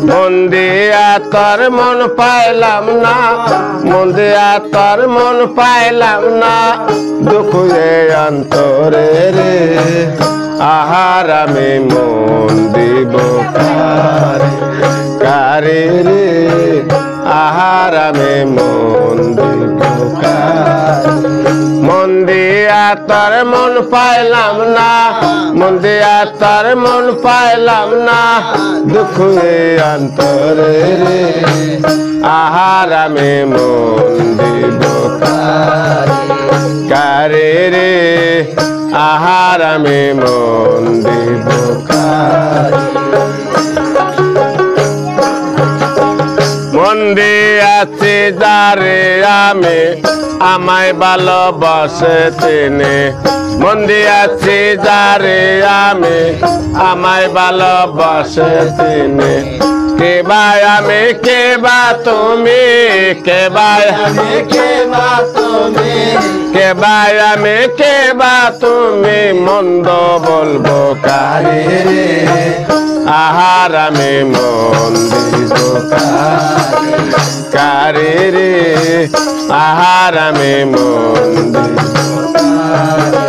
মন দিয়া তোর মন পাইলাম না, মন দিয়া তোর মন পাইলাম না, দুঃখে অন্তরে রে আহার আমি মন দিব কারে, কারে রে আহার আমি মন দিব কারে। মন দিয়া তোর মন পাইলাম না, মন দিয়া তোর মন পাইলাম না, দুঃখে অন্তরে রে আহার আমি মন দিব কারে, কারে রে আহার আমি মন দিব কারে। মন দিয়াছি যারে আমি আমায় ভালোবাসে তিনি, মন দিয়াছি যারে আমি আমায় ভালোবাসে তিনি, কে ভাই আমি কে বা তুমি, কে ভাই আমি কে বা তুমি, কে ভাই আমি কে বা তুমি, মন্দ বলবো কারে রে আহার আমি মন দিব কারে, কারে রে আহার আমি মন দিব কারে।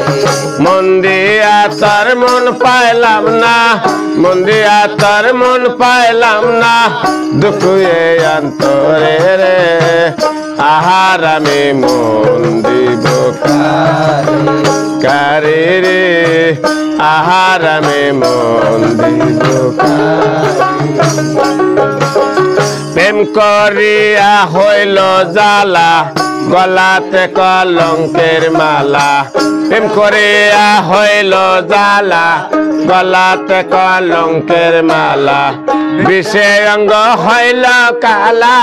মন দিয়া তোর মন পাইলাম না, মন দিয়া তোর মন পাইলাম না, দুঃখে অন্তরে রে আহার আমি মন দিব কারে, কারে রে আহার আমি মন দিব কারে। প্রেম করিয়া হইল জ্বালা গলাতে কলঙ্কের মালা, প্রেম করিয়া হইল জ্বালা গলাতে কলঙ্কের মালা, বিষে অঙ্গ হইল কালা,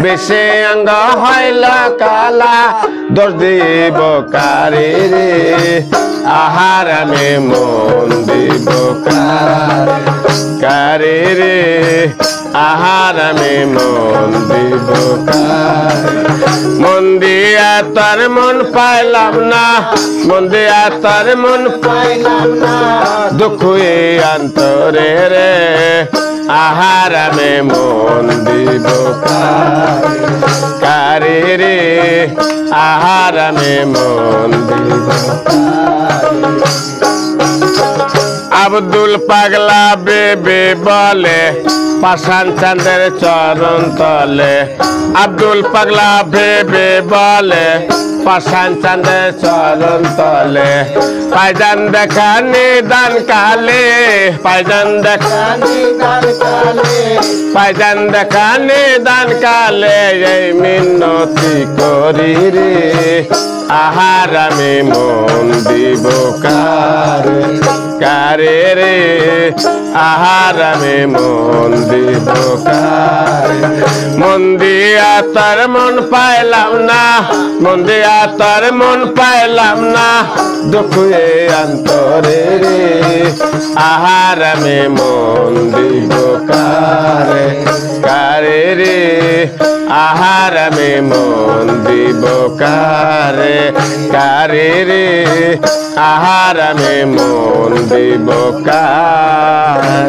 বিষে অঙ্গ হইল কালা, দোষ দিব কারে রে আহার আমি মন দিব কারে, কারে রে আহার আমি মন দিব কারে। মন দিয়া তোর মন পাইলাম না, মন দিয়া তোর মন পাইলাম না, দুঃখে অন্তরে রে আহার আমি মন দিব কারে, কারে রে আহার আমি মন দিব কারে। আব্দুল পাগলা বেবে বলে পাষাণ চাঁদের চরণ তলে, আব্দুল পাগলা ভেবে বলে পাষাণ চাঁদের চরণ তলে, পায়জান দেখা নিদান কালে, পায়জান দেখা নিদান কালে, পায়জান দেখা নিদান কালে, এই মিনতি করি রে আহার আমি মন দিব কারে, কারে রে আহার আমি মন দিব কারে। মন দিয়া তোর মন পাইলাম না, মন দিয়া তোর মন পাইলাম না, দুঃখে অন্তরে রে আহার আমি মন দিব কারে, কারে রে আহার আমি মন দিব কারে, কারে রে আহার আমি মন দিব কারে।